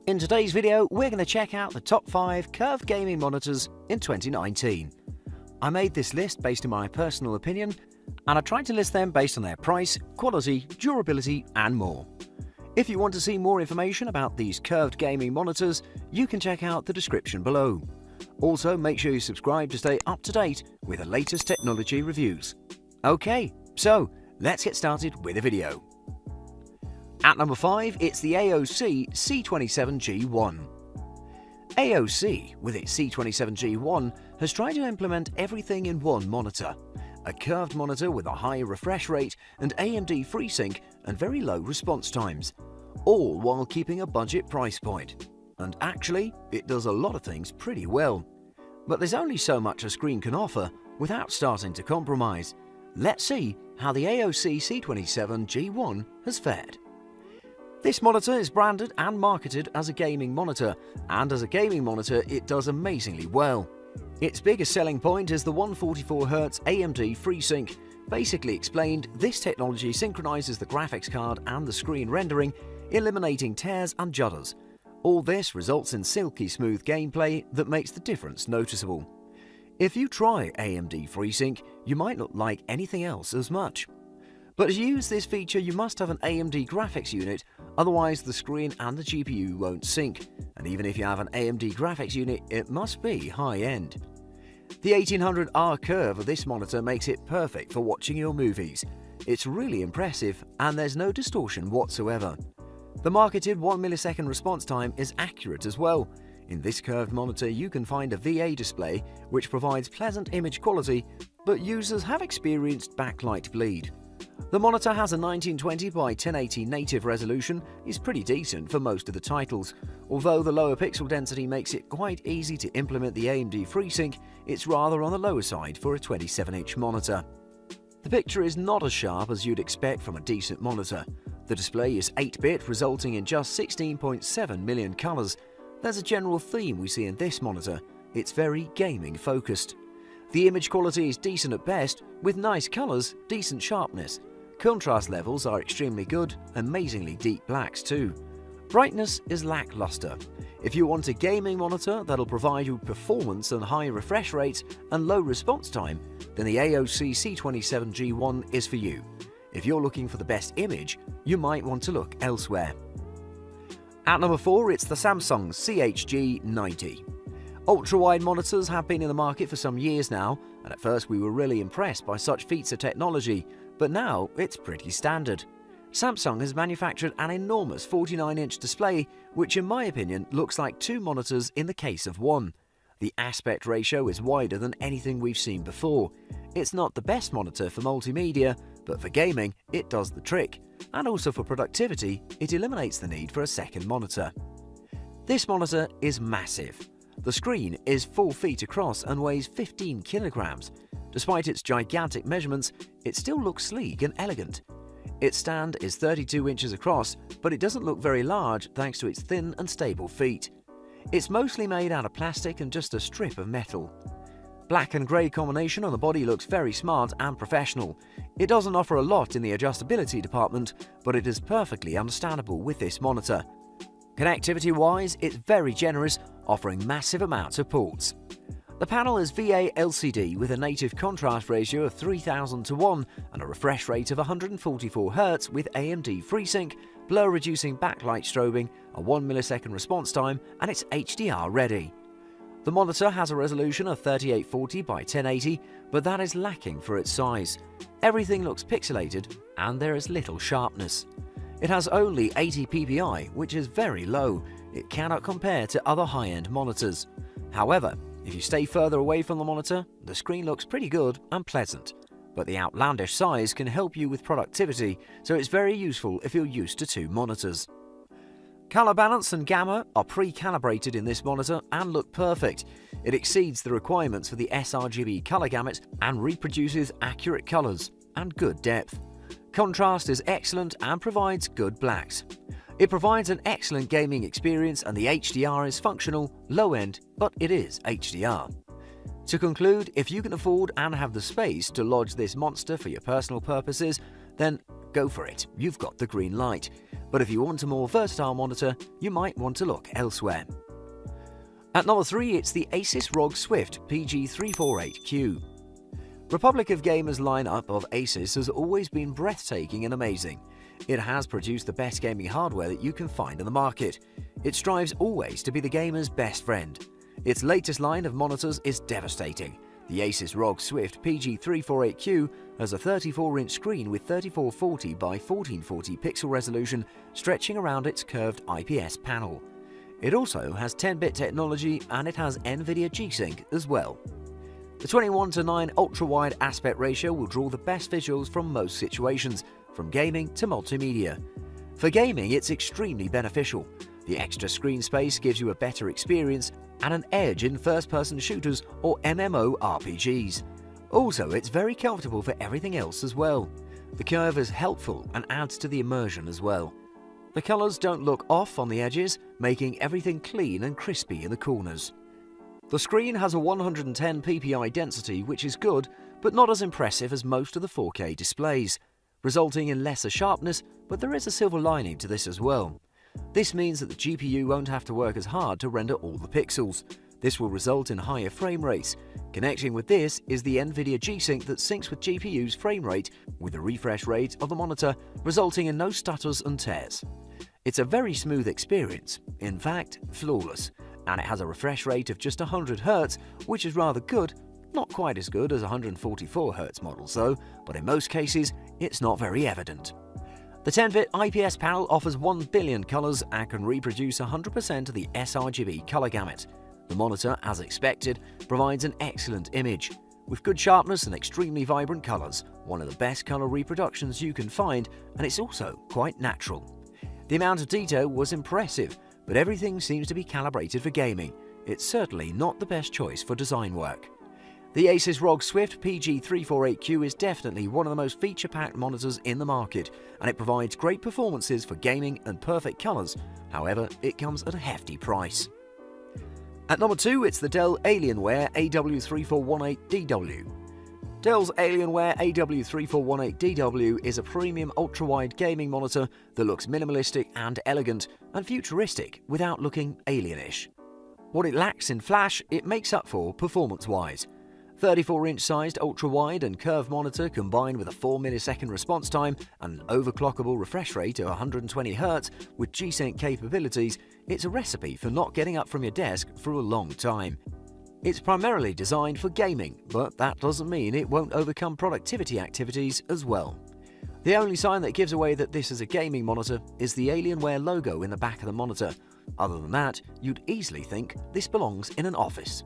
In today's video, we're going to check out the top 5 curved gaming monitors in 2019. I made this list based on my personal opinion, and I tried to list them based on their price, quality, durability, and more. If you want to see more information about these curved gaming monitors, you can check out the description below. Also, make sure you subscribe to stay up to date with the latest technology reviews. Okay, so let's get started with the video. At number 5, it's the AOC C27G1. AOC, with its C27G1, has tried to implement everything in one monitor. A curved monitor with a high refresh rate and AMD FreeSync and very low response times, all while keeping a budget price point. And actually, it does a lot of things pretty well. But there's only so much a screen can offer without starting to compromise. Let's see how the AOC C27G1 has fared. This monitor is branded and marketed as a gaming monitor, and as a gaming monitor it does amazingly well. Its biggest selling point is the 144Hz AMD FreeSync. Basically explained, this technology synchronizes the graphics card and the screen rendering, eliminating tears and judders. All this results in silky smooth gameplay that makes the difference noticeable. If you try AMD FreeSync, you might not like anything else as much. But to use this feature you must have an AMD graphics unit, otherwise the screen and the GPU won't sync, and even if you have an AMD graphics unit it must be high-end. The 1800R curve of this monitor makes it perfect for watching your movies. It's really impressive and there's no distortion whatsoever. The marketed 1 millisecond response time is accurate as well. In this curved monitor you can find a VA display which provides pleasant image quality, but users have experienced backlight bleed. The monitor has a 1920 by 1080 native resolution, is pretty decent for most of the titles. Although the lower pixel density makes it quite easy to implement the AMD FreeSync, it's rather on the lower side for a 27-inch monitor. The picture is not as sharp as you'd expect from a decent monitor. The display is 8-bit, resulting in just 16.7 million colors. There's a general theme we see in this monitor. It's very gaming focused. The image quality is decent at best, with nice colors, decent sharpness. Contrast levels are extremely good, amazingly deep blacks too. Brightness is lackluster. If you want a gaming monitor that'll provide you performance and high refresh rates and low response time, then the AOC C27G1 is for you. If you're looking for the best image, you might want to look elsewhere. At number 4, it's the Samsung CHG90. Ultra-wide monitors have been in the market for some years now, and at first we were really impressed by such feats of technology, but now it's pretty standard. Samsung has manufactured an enormous 49-inch display, which in my opinion looks like two monitors in the case of one. The aspect ratio is wider than anything we've seen before. It's not the best monitor for multimedia, but for gaming it does the trick, and also for productivity it eliminates the need for a second monitor. This monitor is massive. The screen is 4 feet across and weighs 15 kilograms. Despite its gigantic measurements, it still looks sleek and elegant. Its stand is 32 inches across, but it doesn't look very large thanks to its thin and stable feet. It's mostly made out of plastic and just a strip of metal. Black and grey combination on the body looks very smart and professional. It doesn't offer a lot in the adjustability department, but it is perfectly understandable with this monitor. Connectivity-wise, it's very generous, offering massive amounts of ports. The panel is VA LCD with a native contrast ratio of 3000:1 and a refresh rate of 144Hz with AMD FreeSync, blur-reducing backlight strobing, a 1 millisecond response time, and it's HDR ready. The monitor has a resolution of 3840 by 1080, but that is lacking for its size. Everything looks pixelated and there is little sharpness. It has only 80 ppi, which is very low. It cannot compare to other high-end monitors. However, if you stay further away from the monitor, the screen looks pretty good and pleasant. But the outlandish size can help you with productivity, so it's very useful if you're used to two monitors. Color balance and gamma are pre-calibrated in this monitor and look perfect. It exceeds the requirements for the sRGB color gamut and reproduces accurate colors and good depth. Contrast is excellent and provides good blacks. It provides an excellent gaming experience and the HDR is functional, low-end, but it is HDR. To conclude, if you can afford and have the space to lodge this monster for your personal purposes, then go for it. You've got the green light. but if you want a more versatile monitor, you might want to look elsewhere. At number 3, it's the Asus ROG Swift PG348Q. Republic of Gamers' lineup of Asus has always been breathtaking and amazing. It has produced the best gaming hardware that you can find in the market. It strives always to be the gamer's best friend. Its latest line of monitors is devastating. The Asus ROG Swift PG348Q has a 34-inch screen with 3440 by 1440 pixel resolution stretching around its curved IPS panel. It also has 10-bit technology and it has NVIDIA G-Sync as well. The 21:9 ultra-wide aspect ratio will draw the best visuals from most situations, from gaming to multimedia. For gaming, it's extremely beneficial. The extra screen space gives you a better experience and an edge in first-person shooters or MMORPGs. Also, it's very comfortable for everything else as well. The curve is helpful and adds to the immersion as well. The colors don't look off on the edges, making everything clean and crispy in the corners. The screen has a 110 ppi density, which is good, but not as impressive as most of the 4K displays, resulting in lesser sharpness, but there is a silver lining to this as well. This means that the GPU won't have to work as hard to render all the pixels. This will result in higher frame rates. Connecting with this is the NVIDIA G-Sync that syncs with GPU's frame rate with the refresh rate of the monitor, resulting in no stutters and tears. It's a very smooth experience, in fact, flawless, and it has a refresh rate of just 100 Hz, which is rather good, not quite as good as 144 Hz models though, but in most cases, it's not very evident. The 10-bit IPS panel offers 1 billion colors and can reproduce 100% of the sRGB color gamut. The monitor, as expected, provides an excellent image, with good sharpness and extremely vibrant colors, one of the best color reproductions you can find, and it's also quite natural. The amount of detail was impressive, but everything seems to be calibrated for gaming. It's certainly not the best choice for design work. The Asus ROG Swift PG348Q is definitely one of the most feature-packed monitors in the market, and it provides great performances for gaming and perfect colors. However, it comes at a hefty price. At number 2, it's the Dell Alienware AW3418DW. Dell's Alienware AW3418DW is a premium ultra-wide gaming monitor that looks minimalistic and elegant and futuristic without looking alienish. What it lacks in flash, it makes up for performance-wise. 34-inch sized ultra-wide and curved monitor combined with a 4-millisecond response time and an overclockable refresh rate of 120 Hz with G-Sync capabilities, it's a recipe for not getting up from your desk for a long time. It's primarily designed for gaming, but that doesn't mean it won't overcome productivity activities as well. The only sign that gives away that this is a gaming monitor is the Alienware logo in the back of the monitor. Other than that, you'd easily think this belongs in an office.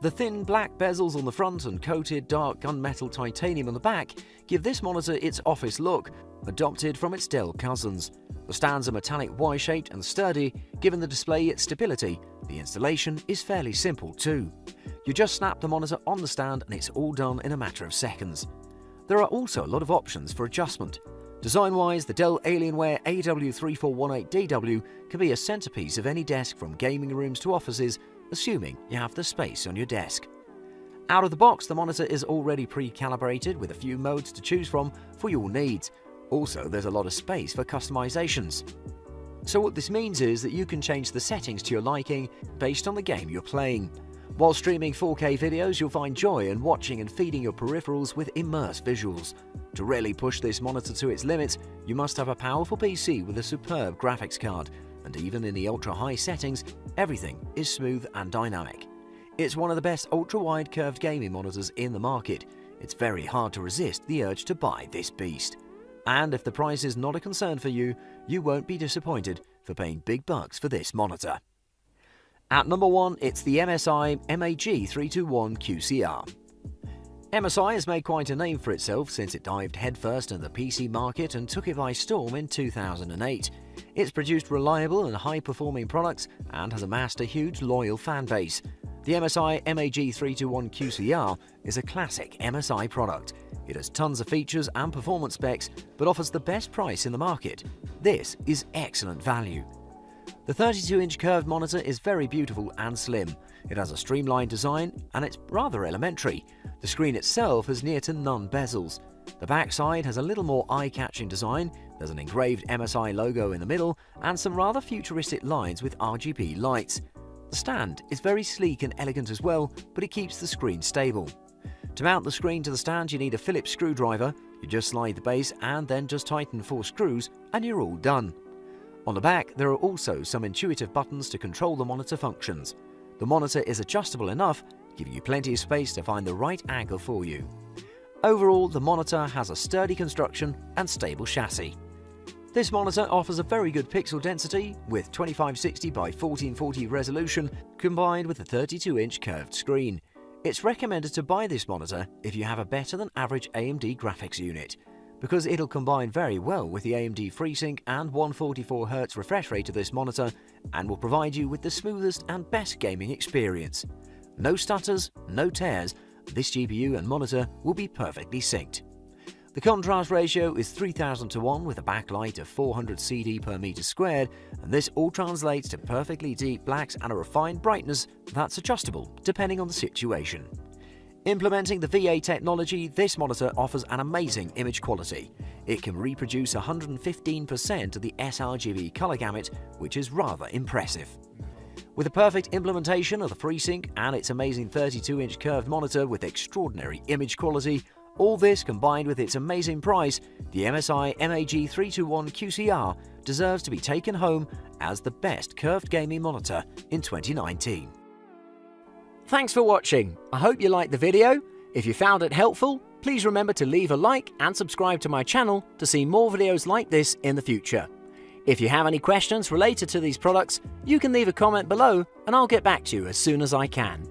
The thin black bezels on the front and coated dark gunmetal titanium on the back give this monitor its office look, adopted from its Dell cousins. The stands are metallic Y-shaped and sturdy, giving the display its stability. The installation is fairly simple too. You just snap the monitor on the stand and it's all done in a matter of seconds. There are also a lot of options for adjustment. Design-wise, the Dell Alienware AW3418DW can be a centerpiece of any desk from gaming rooms to offices, assuming you have the space on your desk. Out of the box, the monitor is already pre-calibrated with a few modes to choose from for your needs. Also, there's a lot of space for customizations. So what this means is that you can change the settings to your liking based on the game you're playing. While streaming 4K videos, you'll find joy in watching and feeding your peripherals with immersed visuals. To really push this monitor to its limits, you must have a powerful PC with a superb graphics card, and even in the ultra-high settings, everything is smooth and dynamic. It's one of the best ultra-wide curved gaming monitors in the market. It's very hard to resist the urge to buy this beast. And if the price is not a concern for you, you won't be disappointed for paying big bucks for this monitor. At number 1, it's the MSI MAG321QCR. MSI has made quite a name for itself since it dived headfirst into the PC market and took it by storm in 2008. It's produced reliable and high-performing products and has amassed a huge loyal fan base. The MSI MAG321QCR is a classic MSI product. It has tons of features and performance specs, but offers the best price in the market. This is excellent value. The 32-inch curved monitor is very beautiful and slim. It has a streamlined design and it's rather elementary. The screen itself has near to none bezels. The backside has a little more eye-catching design There's an engraved MSI logo in the middle and some rather futuristic lines with RGB lights. The stand is very sleek and elegant as well, but it keeps the screen stable. To mount the screen to the stand, you need a Phillips screwdriver. You just slide the base and then just tighten 4 screws and you're all done. On the back, there are also some intuitive buttons to control the monitor functions. The monitor is adjustable enough, giving you plenty of space to find the right angle for you. Overall, the monitor has a sturdy construction and stable chassis. This monitor offers a very good pixel density with 2560 by 1440 resolution combined with a 32-inch curved screen. It's recommended to buy this monitor if you have a better than average AMD graphics unit, because it'll combine very well with the AMD FreeSync and 144Hz refresh rate of this monitor and will provide you with the smoothest and best gaming experience. No stutters, no tears, this GPU and monitor will be perfectly synced. The contrast ratio is 3000:1 with a backlight of 400 CD per meter squared, and this all translates to perfectly deep blacks and a refined brightness that's adjustable depending on the situation. Implementing the VA technology, this monitor offers an amazing image quality. It can reproduce 115% of the sRGB color gamut, which is rather impressive. With a perfect implementation of the FreeSync and its amazing 32-inch curved monitor with extraordinary image quality, all this combined with its amazing price, the MSI MAG321 QCR deserves to be taken home as the best curved gaming monitor in 2019. Thanks for watching. I hope you liked the video. If you found it helpful, please remember to leave a like and subscribe to my channel to see more videos like this in the future. If you have any questions related to these products, you can leave a comment below and I'll get back to you as soon as I can.